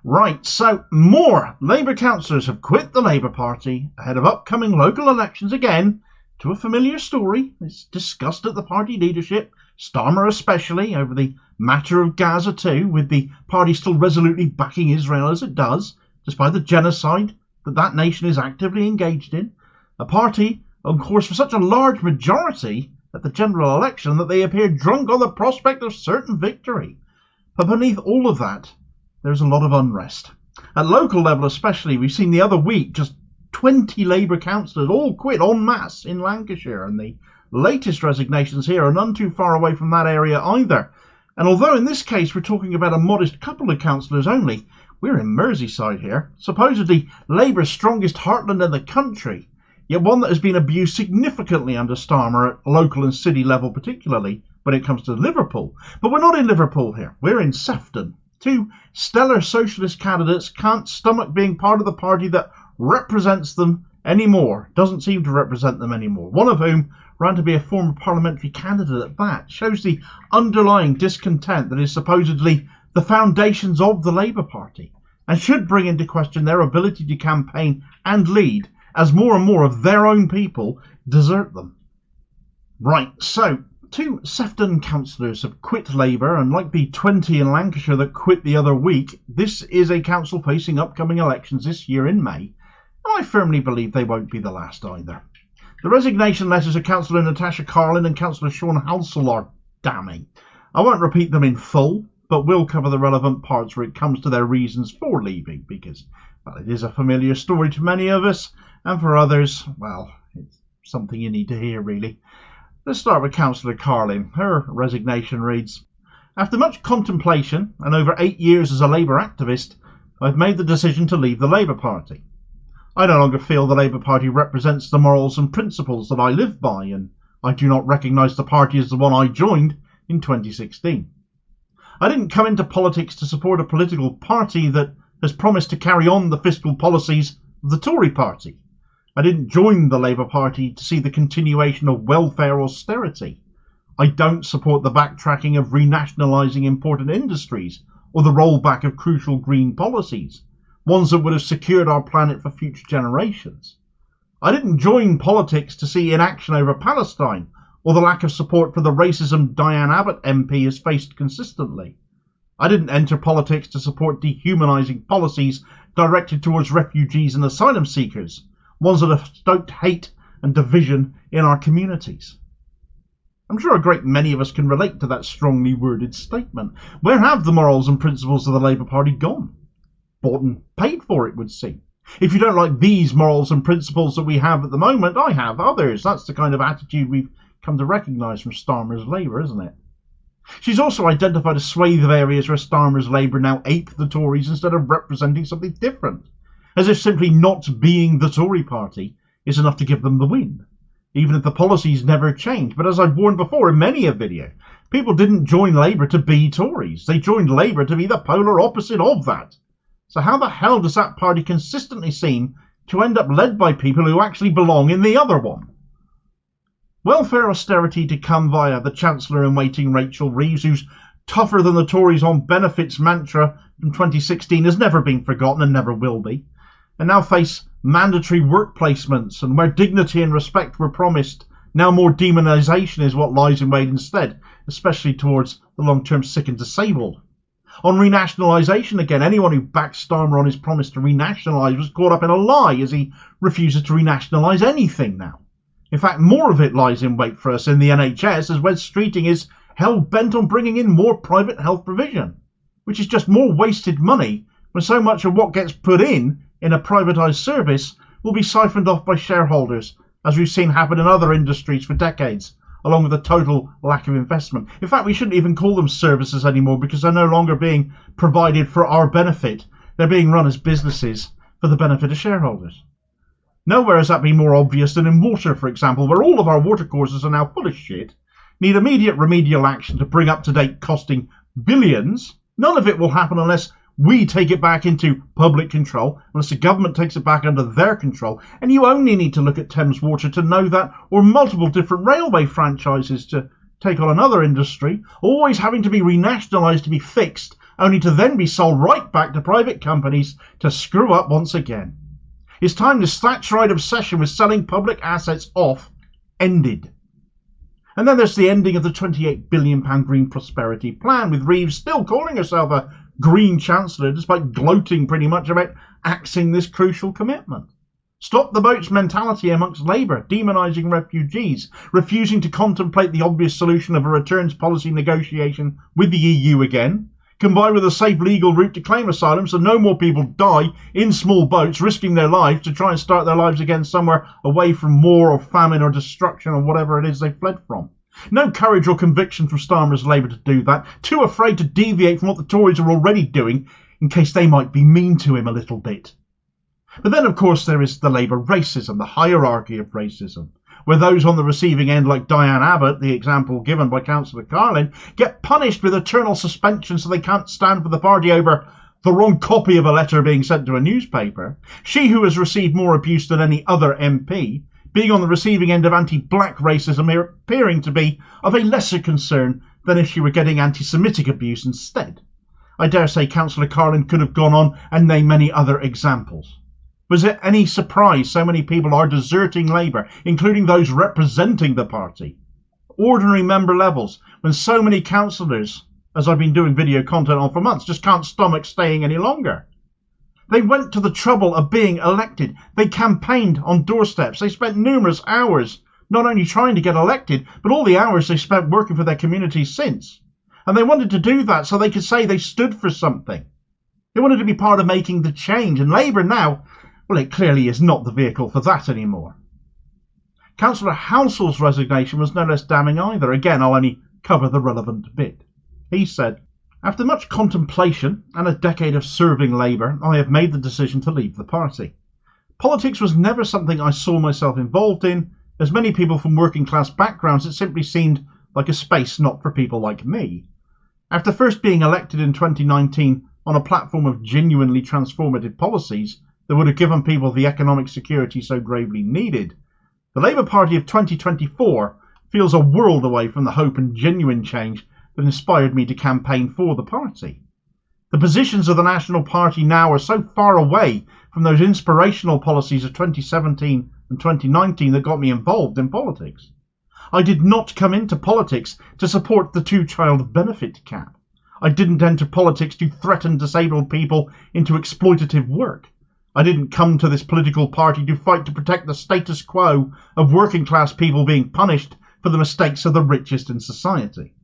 Right, so more Labour councillors have quit the Labour Party ahead of upcoming local elections again, to a familiar story. It's disgust at the party leadership, Starmer especially, over the matter of Gaza too, with the party still resolutely backing Israel as it does, despite the genocide that nation is actively engaged in. A party on course for such a large majority at the general election that they appear drunk on the prospect of certain victory. But beneath all of that, there's a lot of unrest. At local level especially, we've seen the other week just 20 Labour councillors all quit en masse in Lancashire, and the latest resignations here are none too far away from that area either. And although in this case we're talking about a modest couple of councillors only, we're in Merseyside here, supposedly Labour's strongest heartland in the country, yet one that has been abused significantly under Starmer at local and city level particularly when it comes to Liverpool. But we're not in Liverpool here, we're in Sefton. Two stellar socialist candidates can't stomach being part of the party that represents them anymore, doesn't seem to represent them anymore. One of whom ran to be a former parliamentary candidate at that. Shows the underlying discontent that is supposedly the foundations of the Labour Party, and should bring into question their ability to campaign and lead as more and more of their own people desert them. Right, so two Sefton councillors have quit Labour, and like the 20 in Lancashire that quit the other week, this is a council facing upcoming elections this year in May, and I firmly believe they won't be the last either. The resignation letters of Councillor Natasha, Carlin and Councillor Houl are damning. I won't repeat them in full, but will cover the relevant parts where it comes to their reasons for leaving, because, well, it is a familiar story to many of us, and for others, well, it's something you need to hear really. Let's start with Councillor Carlin. Her resignation reads, "After much contemplation and over 8 years as a Labour activist, I've made the decision to leave the Labour Party. I no longer feel the Labour Party represents the morals and principles that I live by, and I do not recognise the party as the one I joined in 2016. I didn't come into politics to support a political party that has promised to carry on the fiscal policies of the Tory party. I didn't join the Labour Party to see the continuation of welfare austerity. I don't support the backtracking of renationalising important industries or the rollback of crucial green policies, ones that would have secured our planet for future generations. I didn't join politics to see inaction over Palestine or the lack of support for the racism Diane Abbott MP has faced consistently. I didn't enter politics to support dehumanising policies directed towards refugees and asylum seekers, ones that have stoked hate and division in our communities." I'm sure a great many of us can relate to that strongly worded statement. Where have the morals and principles of the Labour Party gone? Bought and paid for, it would seem. If you don't like these morals and principles that we have at the moment, I have others. That's the kind of attitude we've come to recognise from Starmer's Labour, isn't it? She's also identified a swathe of areas where Starmer's Labour now ape the Tories instead of representing something different, as if simply not being the Tory party is enough to give them the win, even if the policies never change. But as I've warned before in many a video, people didn't join Labour to be Tories. They joined Labour to be the polar opposite of that. So how the hell does that party consistently seem to end up led by people who actually belong in the other one? Welfare austerity to come via the Chancellor-in-Waiting Rachel Reeves, whose tougher than the Tories on benefits mantra from 2016 has never been forgotten and never will be, and now face mandatory work placements, and where dignity and respect were promised, now more demonisation is what lies in wait instead, especially towards the long-term sick and disabled. On renationalisation again, anyone who backed Starmer on his promise to renationalise was caught up in a lie, as he refuses to renationalise anything now. In fact, more of it lies in wait for us in the NHS, as Wes Streeting is hell-bent on bringing in more private health provision, which is just more wasted money when so much of what gets put in a privatised service will be siphoned off by shareholders, as we've seen happen in other industries for decades, along with a total lack of investment. In fact, we shouldn't even call them services anymore, because they're no longer being provided for our benefit. They're being run as businesses for the benefit of shareholders. Nowhere has that been more obvious than in water, for example, where all of our watercourses are now full of shit, need immediate remedial action to bring up to date, costing billions. None of it will happen unless we take it back into public control, unless the government takes it back under their control. And you only need to look at Thames Water to know that, or multiple different railway franchises to take on another industry, always having to be renationalised to be fixed, only to then be sold right back to private companies to screw up once again. It's time this Thatcherite obsession with selling public assets off ended. And then there's the ending of the £28 billion Green Prosperity Plan, with Reeves still calling herself a Green Chancellor despite gloating pretty much about axing this crucial commitment. Stop the boats mentality amongst Labour, demonising refugees, refusing to contemplate the obvious solution of a returns policy negotiation with the EU again, combined with a safe legal route to claim asylum so no more people die in small boats risking their lives to try and start their lives again somewhere away from war or famine or destruction or whatever it is they fled from. No courage or conviction from Starmer's Labour to do that, too afraid to deviate from what the Tories are already doing in case they might be mean to him a little bit. But then, of course, there is the Labour racism, the hierarchy of racism, where those on the receiving end, like Diane Abbott, the example given by Councillor Carlin, get punished with eternal suspension so they can't stand for the party over the wrong copy of a letter being sent to a newspaper. She, who has received more abuse than any other MP, being on the receiving end of anti-black racism, appearing to be of a lesser concern than if she were getting anti-Semitic abuse instead. I dare say Councillor Carlin could have gone on and named many other examples. Was it any surprise so many people are deserting Labour, including those representing the party? Ordinary member levels, when so many councillors, as I've been doing video content on for months, just can't stomach staying any longer. They went to the trouble of being elected. They campaigned on doorsteps. They spent numerous hours not only trying to get elected, but all the hours they spent working for their communities since. And they wanted to do that so they could say they stood for something. They wanted to be part of making the change. And Labour now, well, it clearly is not the vehicle for that anymore. Councillor Houl's resignation was no less damning either. Again, I'll only cover the relevant bit. He said, "After much contemplation and a decade of serving Labour, I have made the decision to leave the party. Politics was never something I saw myself involved in. As many people from working class backgrounds, it simply seemed like a space not for people like me. After first being elected in 2019 on a platform of genuinely transformative policies that would have given people the economic security so gravely needed, the Labour Party of 2024 feels a world away from the hope and genuine change that inspired me to campaign for the party. The positions of the National Party now are so far away from those inspirational policies of 2017 and 2019 that got me involved in politics. I did not come into politics to support the two-child benefit cap. I didn't enter politics to threaten disabled people into exploitative work. I didn't come to this political party to fight to protect the status quo of working class people being punished for the mistakes of the richest in society."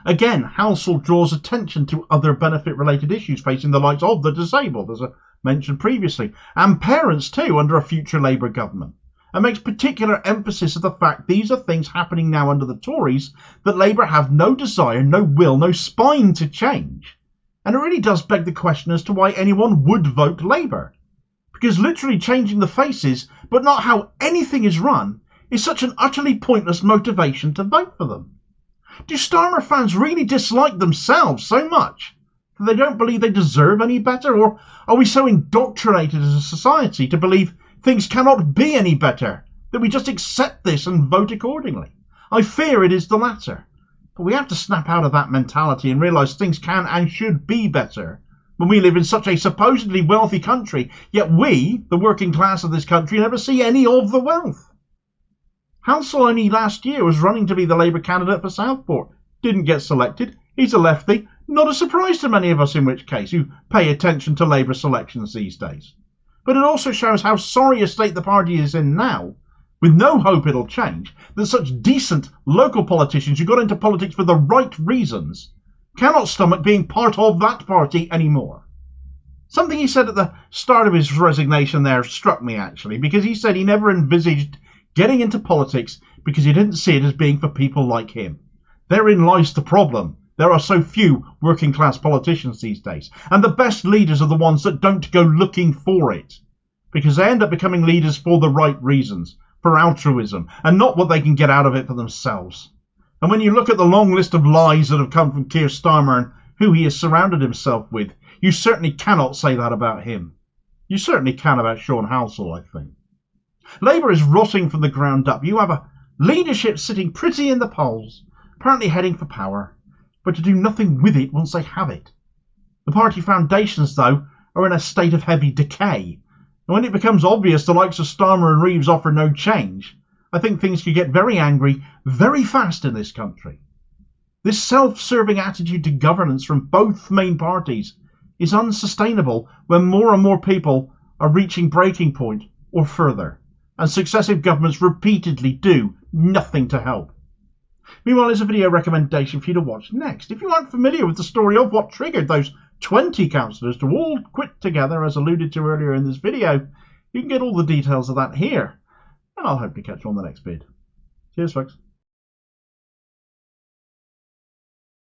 Again, Houl draws attention to other benefit-related issues facing the likes of the disabled, as I mentioned previously, and parents too under a future Labour government, and makes particular emphasis of the fact these are things happening now under the Tories that Labour have no desire, no will, no spine to change. And it really does beg the question as to why anyone would vote Labour. Because literally changing the faces, but not how anything is run, is such an utterly pointless motivation to vote for them. Do Starmer fans really dislike themselves so much that they don't believe they deserve any better? Or are we so indoctrinated as a society to believe things cannot be any better that we just accept this and vote accordingly? I fear it is the latter. But we have to snap out of that mentality and realise things can and should be better when we live in such a supposedly wealthy country, yet we, the working class of this country, never see any of the wealth. Houl only last year was running to be the Labour candidate for Southport. Didn't get selected. He's a lefty. Not a surprise to many of us in which case, who pay attention to Labour selections these days. But it also shows how sorry a state the party is in now, with no hope it'll change, that such decent local politicians who got into politics for the right reasons cannot stomach being part of that party anymore. Something he said at the start of his resignation there struck me actually, because he said he never envisaged getting into politics because he didn't see it as being for people like him. Therein lies the problem. There are so few working class politicians these days, and the best leaders are the ones that don't go looking for it, because they end up becoming leaders for the right reasons, for altruism, and not what they can get out of it for themselves. And when you look at the long list of lies that have come from Keir Starmer and who he has surrounded himself with, you certainly cannot say that about him. You certainly can about Sean Houl, I think. Labour is rotting from the ground up. You have a leadership sitting pretty in the polls, apparently heading for power, but to do nothing with it once they have it. The party foundations, though, are in a state of heavy decay. And when it becomes obvious the likes of Starmer and Reeves offer no change, I think things could get very angry very fast in this country. This self-serving attitude to governance from both main parties is unsustainable when more and more people are reaching breaking point or further, and successive governments repeatedly do nothing to help. Meanwhile, there's a video recommendation for you to watch next. If you aren't familiar with the story of what triggered those 20 councillors to all quit together, as alluded to earlier in this video, you can get all the details of that here. And I'll hope to catch you on the next vid. Cheers, folks.